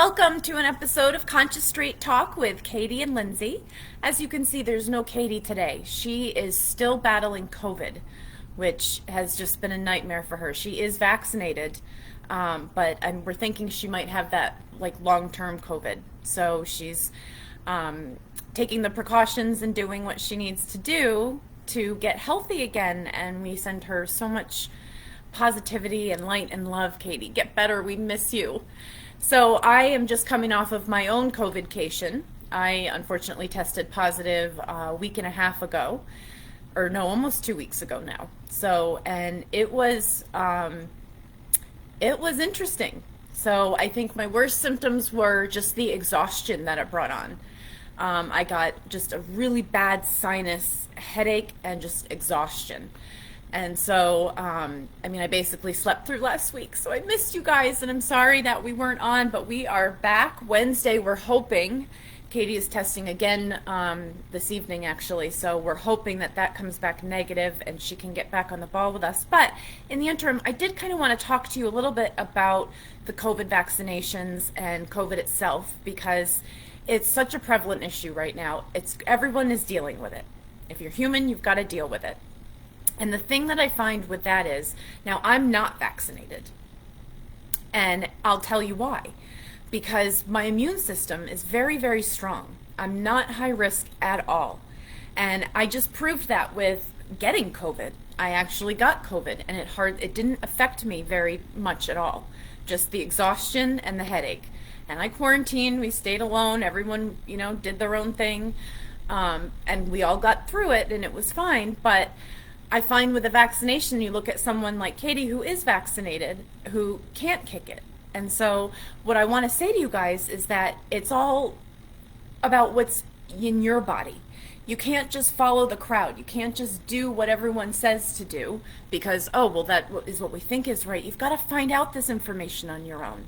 Welcome to an episode of Conscious Straight Talk with Katie and Lindsay. As you can see, there's no Katie today. She is still battling COVID, which has just been a nightmare for her. She is vaccinated, but we're thinking she might have that like long-term COVID. So she's taking the precautions and doing what she needs to do to get healthy again. And we send her so much positivity and light and love. Katie, get better. We miss you. So I am just coming off of my own COVIDcation. I unfortunately tested positive a week and a half ago, or no, almost 2 weeks ago now. So, and it was interesting. So I think my worst symptoms were just the exhaustion that it brought on. I got just a really bad sinus headache and just exhaustion. And so, I basically slept through last week, so I missed you guys, and I'm sorry that we weren't on, but we are back Wednesday, we're hoping. Katie is testing again this evening, actually, so we're hoping that that comes back negative and she can get back on the ball with us. But in the interim, I did kind of want to talk to you a little bit about the COVID vaccinations and COVID itself, because it's such a prevalent issue right now. Everyone is dealing with it. If you're human, you've got to deal with it. And the thing that I find with that is, now I'm not vaccinated, and I'll tell you why. Because my immune system is very, very strong. I'm not high risk at all. And I just proved that with getting COVID. I actually got COVID, and it didn't affect me very much at all. Just the exhaustion and the headache. And I quarantined, we stayed alone, everyone, did their own thing. And we all got through it, and it was fine. But I find with a vaccination, you look at someone like Katie who is vaccinated, who can't kick it. And so what I want to say to you guys is that it's all about what's in your body. You can't just follow the crowd. You can't just do what everyone says to do because, that is what we think is right. You've got to find out this information on your own.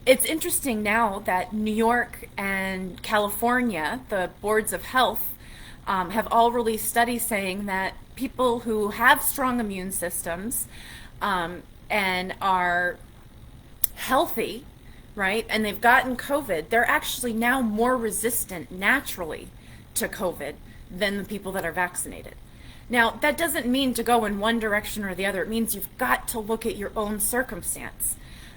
It's interesting now that New York and California, the boards of health, have all released studies saying that people who have strong immune systems and are healthy, right, and they've gotten COVID, they're actually now more resistant naturally to COVID than the people that are vaccinated. Now, that doesn't mean to go in one direction or the other. It means you've got to look at your own circumstance.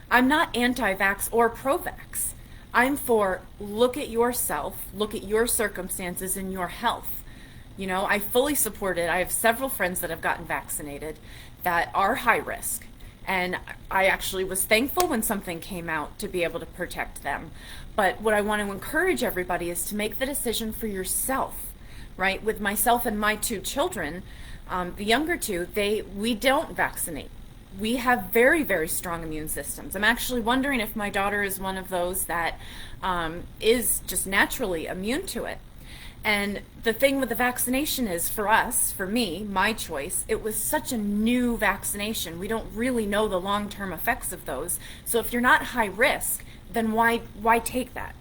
I'm not anti-vax or pro-vax. I'm for look at yourself, look at your circumstances and your health. I fully support it. I have several friends that have gotten vaccinated that are high risk. And I actually was thankful when something came out to be able to protect them. But what I want to encourage everybody is to make the decision for yourself, right? With myself and my two children, the younger two, we don't vaccinate. We have very, very strong immune systems. I'm actually wondering if my daughter is one of those that is just naturally immune to it. And the thing with the vaccination is, for me, my choice, it was such a new vaccination. We don't really know the long-term effects of those. So if you're not high risk, then why take that,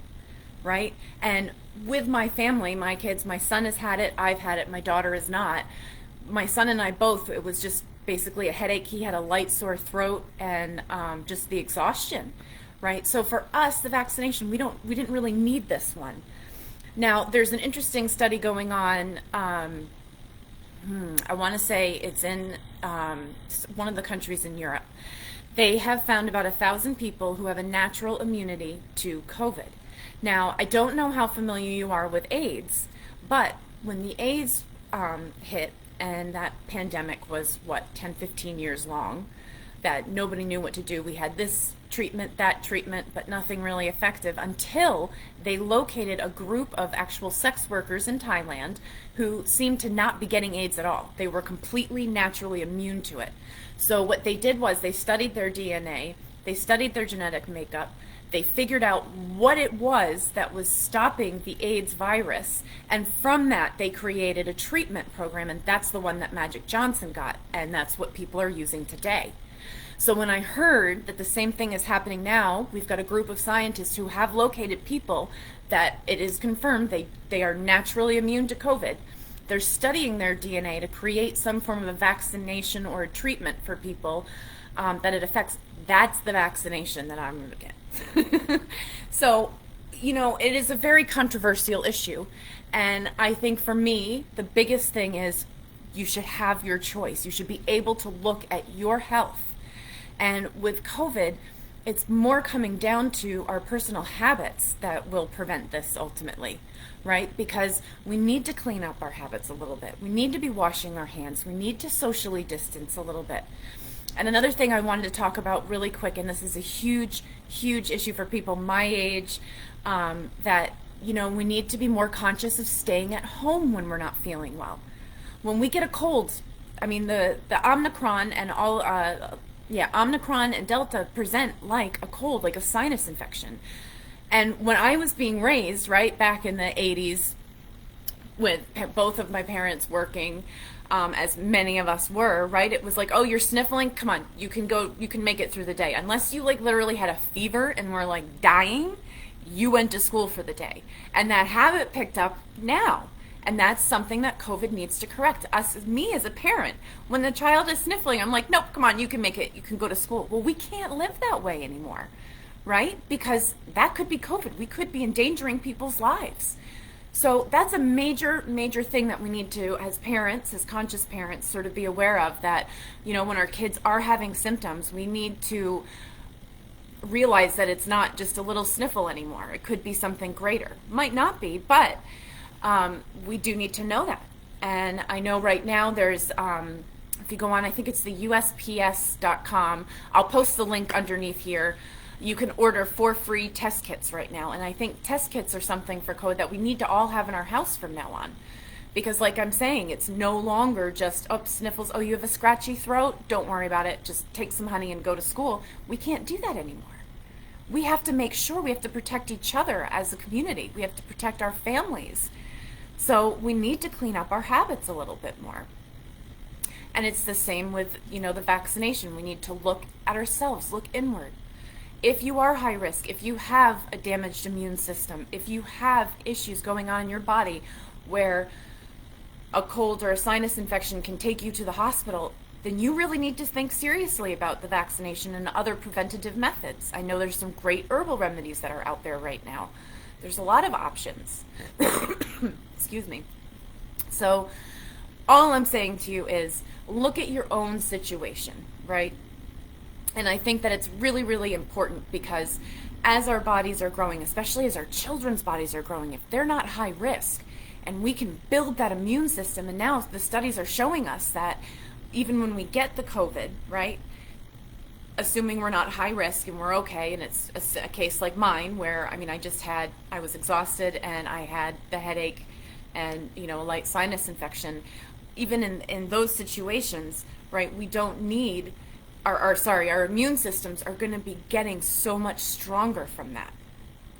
right? And with my family, my kids, my son has had it, I've had it, my daughter is not. My son and I both, it was just basically a headache. He had a light sore throat and just the exhaustion, right? So for us, the vaccination, we didn't really need this one. Now, there's an interesting study going on, I want to say it's in one of the countries in Europe. They have found about 1,000 people who have a natural immunity to COVID. Now, I don't know how familiar you are with AIDS, but when the AIDS hit, and that pandemic was, 10, 15 years long, that nobody knew what to do. We had this treatment, that treatment, but nothing really effective until they located a group of actual sex workers in Thailand who seemed to not be getting AIDS at all. They were completely naturally immune to it. So what they did was they studied their DNA, they studied their genetic makeup, they figured out what it was that was stopping the AIDS virus, and from that they created a treatment program, and that's the one that Magic Johnson got, and that's what people are using today. So when I heard that the same thing is happening now, we've got a group of scientists who have located people that it is confirmed they are naturally immune to COVID. They're studying their DNA to create some form of a vaccination or a treatment for people that it affects. That's the vaccination that I'm going to get. So, it is a very controversial issue. And I think for me, the biggest thing is you should have your choice. You should be able to look at your health. And with COVID, it's more coming down to our personal habits that will prevent this ultimately, right? Because we need to clean up our habits a little bit. We need to be washing our hands. We need to socially distance a little bit. And another thing I wanted to talk about really quick, and this is a huge, huge issue for people my age, that, we need to be more conscious of staying at home when we're not feeling well. When we get a cold, I mean, the Omicron and Omicron and Delta present like a cold, like a sinus infection. And when I was being raised, right, back in the 80s, with both of my parents working, as many of us were, right? It was like, oh, you're sniffling? Come on, you can make it through the day. Unless you like literally had a fever and were like dying, you went to school for the day. And that habit picked up now. And that's something that COVID needs to correct. Me as a parent, when the child is sniffling, I'm like, nope, come on, you can make it, you can go to school. Well, we can't live that way anymore, right? Because that could be COVID. We could be endangering people's lives. So that's a major, major thing that we need to, as parents, as conscious parents, sort of be aware of, that, when our kids are having symptoms, we need to realize that it's not just a little sniffle anymore. It could be something greater. Might not be, but we do need to know that. And I know right now there's, if you go on, I think it's the USPS.com, I'll post the link underneath here. You can order 4 free test kits right now. And I think test kits are something for COVID that we need to all have in our house from now on. Because like I'm saying, it's no longer just, oh, sniffles, oh, you have a scratchy throat? Don't worry about it. Just take some honey and go to school. We can't do that anymore. We have to make sure we have to protect each other as a community. We have to protect our families. So we need to clean up our habits a little bit more. And it's the same with, the vaccination. We need to look at ourselves, look inward. If you are high risk, if you have a damaged immune system, if you have issues going on in your body where a cold or a sinus infection can take you to the hospital, then you really need to think seriously about the vaccination and other preventative methods. I know there's some great herbal remedies that are out there right now. There's a lot of options. Excuse me. So all I'm saying to you is look at your own situation, right? And I think that it's really, really important, because as our bodies are growing, especially as our children's bodies are growing, if they're not high risk and we can build that immune system, and now the studies are showing us that even when we get the COVID, right, assuming we're not high risk and we're okay, and it's a case like mine where, I was exhausted and I had the headache and, a light sinus infection, even in those situations, right, we don't need, our immune systems are going to be getting so much stronger from that,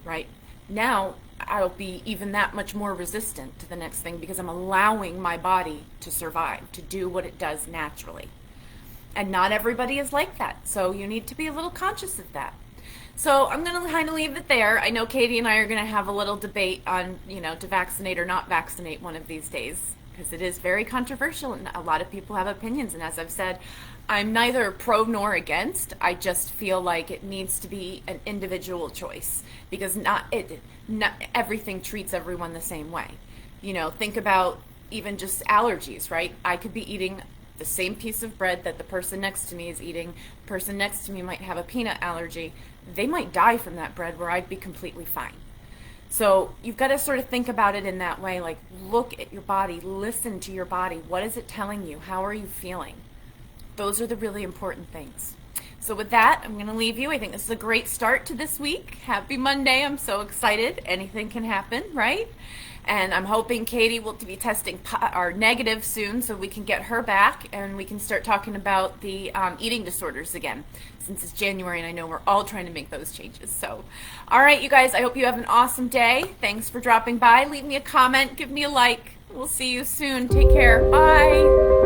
right? Now I'll be even that much more resistant to the next thing, because I'm allowing my body to survive, to do what it does naturally. And not everybody is like that, so you need to be a little conscious of that. So I'm going to kind of leave it there. I know Katie and I are going to have a little debate on, to vaccinate or not vaccinate one of these days, because it is very controversial and a lot of people have opinions. And as I've said, I'm neither pro nor against. I just feel like it needs to be an individual choice, because not everything treats everyone the same way. Think about even just allergies, right? I could be eating the same piece of bread that the person next to me is eating. The person next to me might have a peanut allergy. They might die from that bread where I'd be completely fine. So you've got to sort of think about it in that way, like look at your body, listen to your body. What is it telling you? How are you feeling? Those are the really important things. So with that, I'm going to leave you. I think this is a great start to this week. Happy Monday. I'm so excited. Anything can happen, right? And I'm hoping Katie will be testing negative soon, so we can get her back and we can start talking about the eating disorders again, since it's January and I know we're all trying to make those changes. So, all right, you guys, I hope you have an awesome day. Thanks for dropping by. Leave me a comment. Give me a like. We'll see you soon. Take care. Bye.